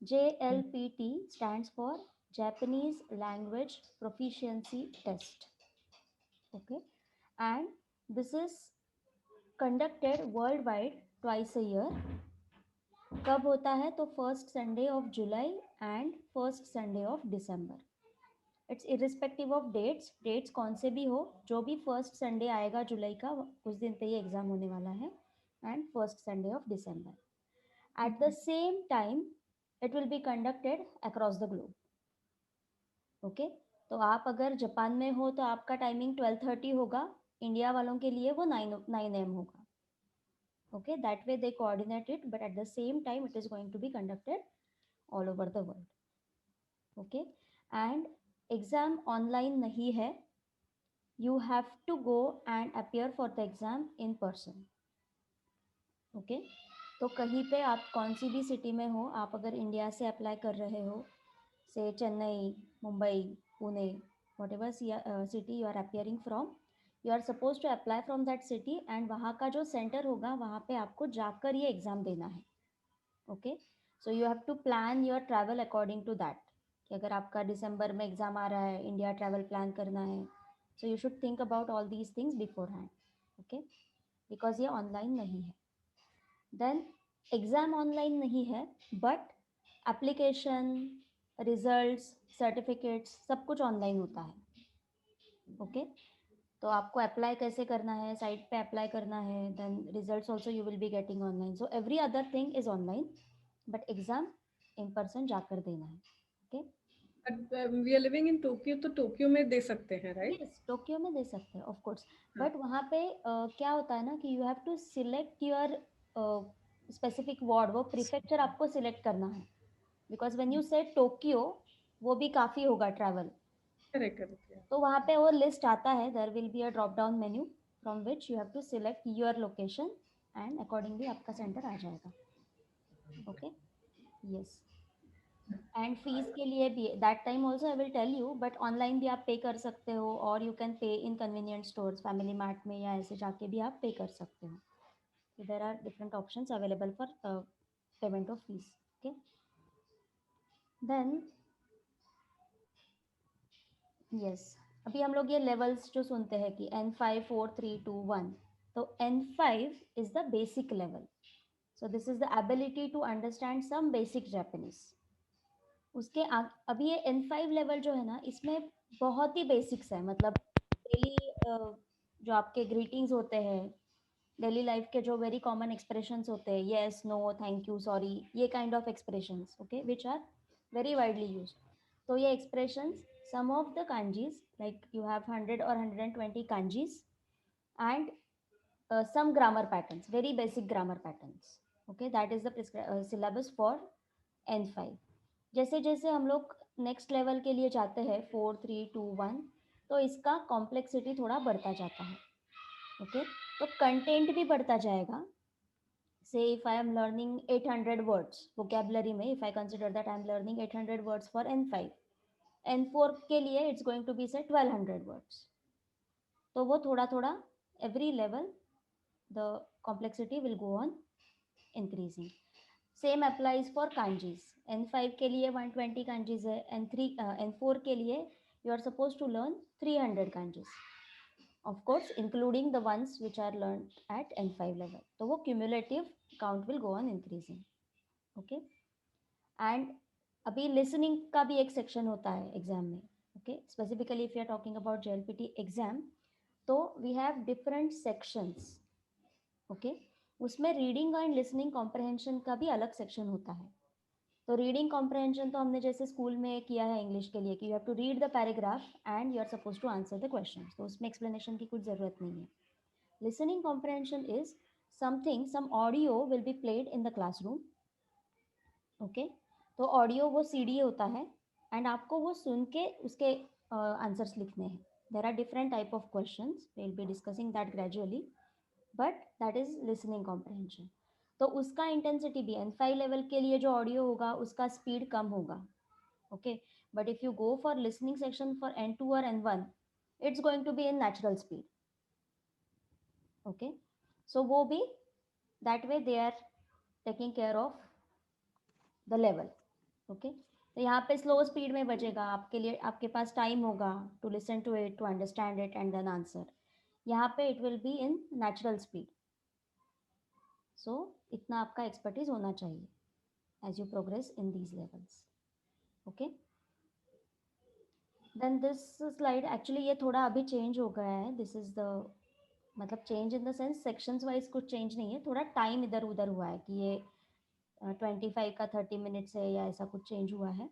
JLPT stands for Japanese Language Proficiency Test. Okay, and this is conducted worldwide twice a year. कब होता है? तो first Sunday of July and first Sunday of December. It's irrespective of dates कौन से भी हो, जो भी फर्स्ट संडे आएगा जुलाई का उस दिन पे ये एग्जाम होने वाला है, and first Sunday of December at the same time. It will be conducted across the globe. Okay, तो आप अगर जापान में हो तो आपका टाइमिंग 12:30 होगा, इंडिया वालों के लिए वो 9 AM होगा. Okay, that way they coordinate it, but at the same time it is going to be conducted all over the world. Okay, and exam online nahi hai. You have to go and appear for the exam in person. Okay, तो कहीं पे आप कौन सी भी city में हो, आप अगर इंडिया से अप्लाई कर रहे हो, से Chennai, Mumbai, Pune, whatever city you are appearing from, you are supposed to apply from that city, and वहाँ का जो सेंटर होगा वहाँ पे आपको जाकर ये एग्ज़ाम देना है. Okay, so you have to plan your travel according to that, कि अगर आपका दिसंबर में एग्ज़ाम आ रहा है, इंडिया ट्रैवल प्लान करना है, so you should think about all these things before hand. Okay, because ये ऑनलाइन नहीं है. देन एग्ज़ाम ऑनलाइन नहीं है, बट एप्लीकेशन, रिजल्ट्स, सर्टिफिकेट्स सब कुछ ऑनलाइन होता है. ओके, तो आपको अप्लाई कैसे करना है, साइट पे अप्लाई करना है, then results also you will be getting online. So every other thing is online, but exam in person जाकर देना है. Okay, we are living in Tokyo, तो टोक्यो में दे सकते हैं, राइट? यस, टोक्यो में दे सकते हैं ऑफ कोर्स. बट वहाँ पे क्या होता है ना कि you have to select your specific ward, वो प्रीफेक्चर आपको सिलेक्ट करना है, because when you say Tokyo वो भी काफ़ी होगा ट्रैवल. Correct correct. तो वहाँ पे वो लिस्ट आता है, there will be a drop down menu from which you have to select your location, and accordingly आपका सेंटर आ जाएगा. Okay, yes. एंड फीस के लिए भी that time also I will tell you, but online भी आप पे कर सकते हो, और you can pay in convenient stores, family mart में या ऐसे जाके भी आप पे कर सकते हो. So there are different options available for payment of fees. Okay, then yes, अभी हम लोग ये लेवल्स जो सुनते हैं कि N5 4 3 2 1, तो N5 is the basic level. So this is the ability to understand some basic Japanese. उसके अभी ये N5 लेवल जो है ना, इसमें बहुत ही बेसिक्स है. मतलब डेली जो आपके ग्रीटिंग्स होते हैं, डेली लाइफ के जो वेरी कॉमन एक्सप्रेशंस होते हैं, yes, no, thank you, sorry, ये kind of expressions, okay, which are very widely use. तो ये expressions, some of the kanjis, like you have 100 or 120 kanjis, and some grammar patterns, very basic grammar patterns. Okay, that is the syllabus for N5. जैसे जैसे हम लोग next level के लिए जाते हैं 4 3 2 1, तो इसका कॉम्प्लेक्सिटी थोड़ा बढ़ता जाता है. ओके, तो कंटेंट भी बढ़ता जाएगा. Say if I am learning 800 words vocabulary में, if I consider that I am learning 800 words for N5, N4 के लिए it's going to be say 1200 words. तो वो थोड़ा थोड़ा every level the complexity will go on increasing. Same applies for kanjis. N5 के लिए 120 kanjis है, N4 के लिए you are supposed to learn 300 kanjis, of course including the ones which are learned at N5 level. तो वो cumulative count will go on increasing. Okay, and अभी listening का भी एक section होता है एग्जाम में. Okay, specifically if you are talking about JLPT exam, तो we have different sections. Okay, उसमें रीडिंग एंड लिसनिंग कॉम्प्रहेंशन का भी अलग सेक्शन होता है. तो रीडिंग कॉम्प्रहेंशन तो हमने जैसे स्कूल में किया है इंग्लिश के लिए, कि you have to read the paragraph and you are suppose to answer the question, तो उसमें एक्सप्लेनेशन की कुछ ज़रूरत नहीं है. Listening comprehension is something, some audio will be played in the classroom. Okay, तो ऑडियो वो सीडी होता है, एंड आपको वो सुन के उसके आंसर्स लिखने हैं. There are different type of question, will be discussing that gradually, but that is listening comprehension. तो उसका इंटेंसिटी भी N5 लेवल के लिए जो ऑडियो होगा उसका स्पीड कम होगा. Okay, but if you go for listening section for N2 और N1, it's going to be in natural speed. Okay, so वो भी that way they are taking care of the level. Okay, तो यहाँ पे slow speed में बजेगा आपके लिए, आपके पास टाइम होगा to listen to it, to understand it and then answer. यहाँ पे it will be in natural speed. So इतना आपका एक्सपर्टीज होना चाहिए as you progress in these levels. Okay, then this slide actually ये थोड़ा अभी चेंज हो गया है. दिस इज द, मतलब change in the sense sections wise कुछ चेंज नहीं है, थोड़ा टाइम इधर उधर हुआ है कि ये 25 का 30 मिनट्स है या ऐसा कुछ चेंज हुआ है.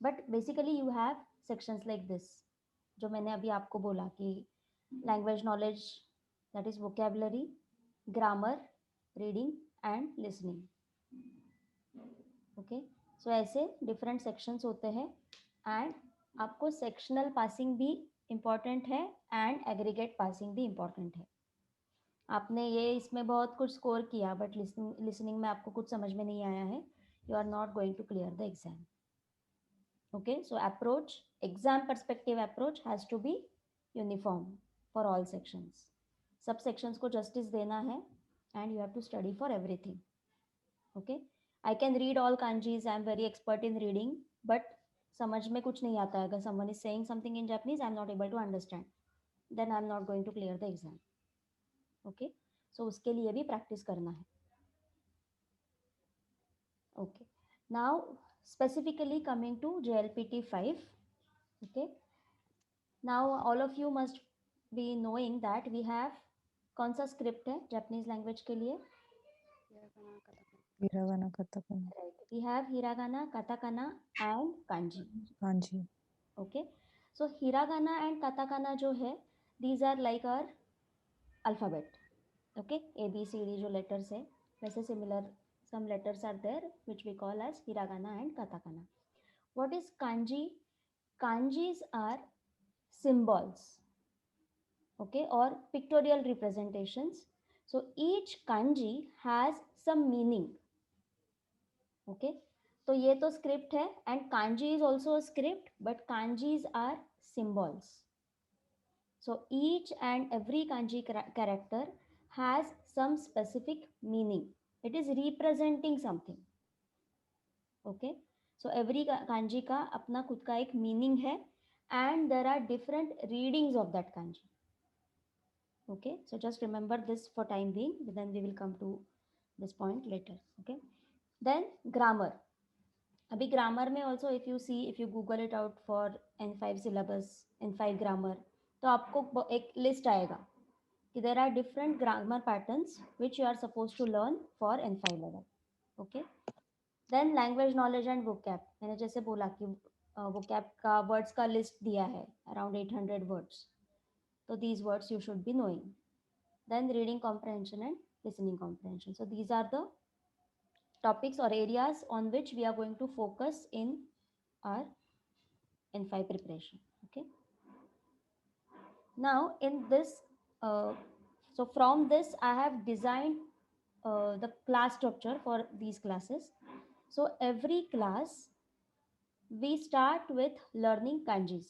But basically you have sections like this, जो मैंने अभी आपको बोला कि language knowledge, that is vocabulary, grammar, reading and listening. Okay, so ऐसे डिफरेंट सेक्शंस होते हैं. एंड आपको सेक्शनल पासिंग भी इम्पॉर्टेंट है एंड एग्रीगेट पासिंग भी इम्पॉर्टेंट है. आपने ये इसमें बहुत कुछ स्कोर किया बट लिसनिंग में आपको कुछ समझ में नहीं आया है, you are not going to clear the exam. Okay, so approach, exam perspective approach has to be uniform for all sections. सब सेक्शंस को जस्टिस देना है and you have to study for everything. Okay, I can read all kanjis, I am very expert in reading, but समझ में कुछ नहीं आता है. अगर someone is saying something in Japanese, I am not able to understand, then I am not going to clear the exam. Okay, so उसके लिए भी प्रैक्टिस करना है. Okay, now specifically coming to JLPT 5. Okay, now all of you must be knowing that we have कौन सा script है Japanese language के लिए? Hiragana katakana. Right, we have hiragana, katakana and kanji. kanji. Okay, so hiragana and katakana जो है, these are like our alphabet. Okay, A B C D जो letters है, वैसे similar some letters are there which we call as hiragana and katakana. What is kanji? Kanjis are symbols, okay, or pictorial representations. So each kanji has some meaning. Okay, तो ये तो script है and kanji is also a script, but kanjis are symbols. So each and every kanji character has some specific meaning. It is representing something. Okay, so every kanji का अपना खुद का एक meaning है and there are different readings of that kanji. Okay, so just remember this for time being, then we will come to this point later. Okay, then grammar. अभी grammar में also if you see, if you google it out for N5 syllabus, N5 grammar, तो आपको एक list आएगा कि there are different grammar patterns which you are supposed to learn for N5 level. Okay, then language knowledge and vocab. मैंने जैसे बोला कि vocab का words का list दिया है around 800 words, so these words you should be knowing. Then reading comprehension and listening comprehension. So these are the topics or areas on which we are going to focus in our N5 preparation. Okay, now in this so from this I have designed the class structure for these classes. So every class we start with learning kanjis.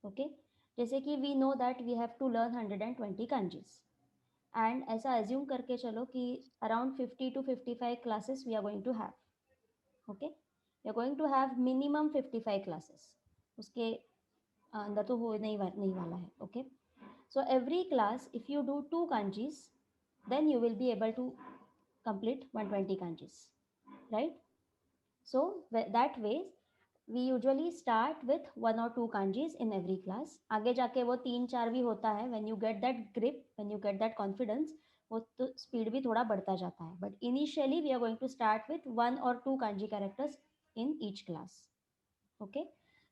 Okay, जैसे कि we know that we have to learn 120 kanjis. And ऐसा assume करके चलो कि around 50 to 55 classes we are going to have. Okay, we are going to have minimum 55 classes. उसके अंदर तो हो नहीं वाला है. Okay, so every class if you do 2 kanjis, then you will be able to complete 120 kanjis, right? So that way we usually start with 1 or 2 kanjis in every class. आगे जाके वो 3-4 भी होता है. when you get that grip, when you get that confidence, वो तो speed भी थोड़ा बढ़ता जाता है. but initially we are going to start with 1 or 2 kanji characters in each class. okay,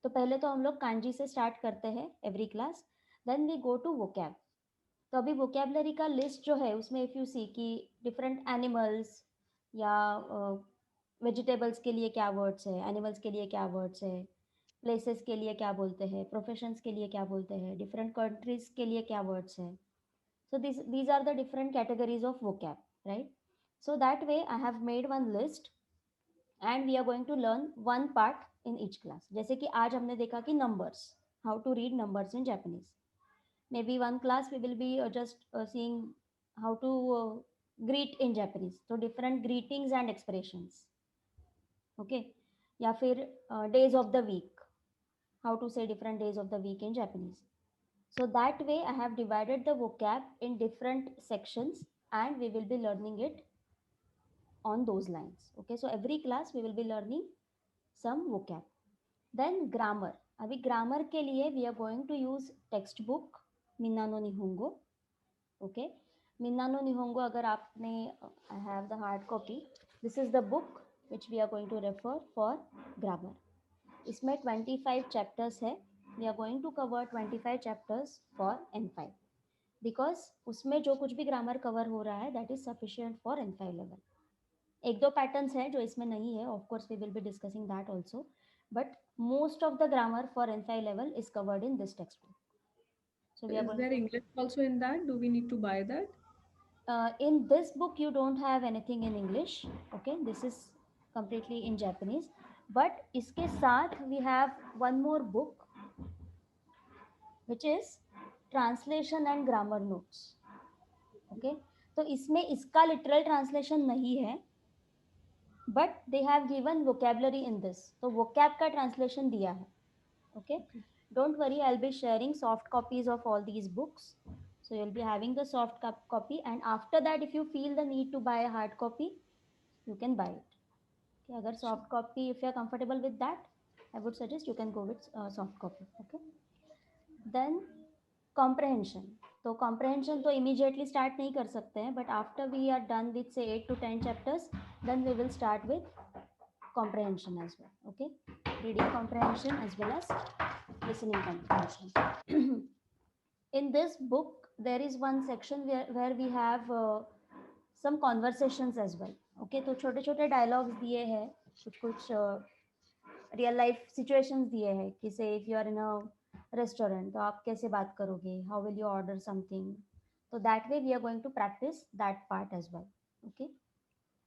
तो पहले तो हम लोग kanji से स्टार्ट करते हैं every class. then we go to vocab. तो अभी वोकेबलरी का लिस्ट जो है उसमें इफ़ यू सी कि डिफरेंट एनिमल्स या वेजिटेबल्स के लिए क्या वर्ड्स है, एनिमल्स के लिए क्या वर्ड्स है, प्लेसेस के लिए क्या बोलते हैं, प्रोफेशंस के लिए क्या बोलते हैं, डिफरेंट कंट्रीज के लिए क्या वर्ड्स है. सो these are the different categories of vocab, right? So that way I have made one list and we are going to learn one part in each class. जैसे कि आज हमने देखा कि numbers, how to read numbers in Japanese. Maybe one class we will be just seeing how to greet in Japanese, so different greetings and expressions. Okay, या फिर days of the week, how to say different days of the week in Japanese. So that way I have divided the vocab in different sections and we will be learning it on those lines. Okay, so every class we will be learning some vocab. Then grammar. अभी grammar के लिए we are going to use textbook Minna no Nihongo. Okay, Minna no Nihongo अगर आपने I have the hard copy. This is the book which we are going to refer for grammar. इसमें 25 chapters है. We are going to cover 25 chapters for N5 because उसमें जो कुछ भी grammar cover हो रहा है that is sufficient for N5 level. एक दो पैटर्न्स हैं जो इसमें नहीं है, of course we will be discussing that also, but most of the grammar for N5 level is covered in this text book. So we are Is going there to English also in that? Do we need to buy that? in this book you don't have anything in English. Okay, this is completely in Japanese, but इसके साथ we have one more book which is translation and grammar notes. Okay, तो इसमें इसका literal translation नहीं है, but they have given vocabulary in this, तो vocab का translation दिया है. Okay, don't worry, I'll be sharing soft copies of all these books, so you'll be having the soft copy, and after that if you feel the need to buy a hard copy you can buy it. Okay, agar Sure. soft copy, if you are comfortable with that, I would suggest you can go with soft copy. Okay, then comprehension. तो comprehension तो immediately start नहीं कर सकते हैं, but after we are done with say 8 to 10 chapters, then we will start with comprehension as well. Okay, reading comprehension as well as listening comprehension. In this book there is one section where we have some conversations as well. Okay, तो छोटे छोटे dialogues दिए हैं, कुछ कुछ real life situations दिए हैं कि से if you are in a restaurant तो आप कैसे बात करोगे, how will you order something, तो that way we are going to practice that part as well. Okay,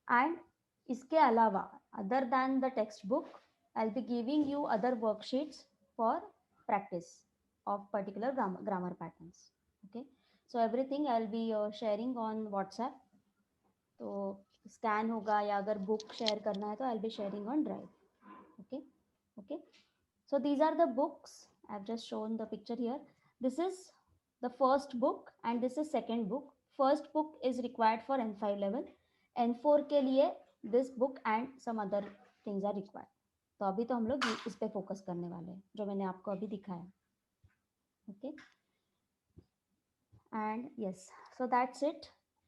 and इसके अलावा other than the text book I will be giving you other worksheets for practice of particular grammar patterns. Okay, so everything I will be sharing on WhatsApp, तो scan होगा या अगर book share करना है तो आई will be sharing on drive. Okay, okay, so these are the books. I've just shown the picture here. This is the first book and this is second book. First book is required for N5 level. N4 के लिए this book and some other things are required. तो अभी तो हम लोग इस पे focus करने वाले हैं जो मैंने आपको अभी दिखाया. Okay, and yes, so that's it.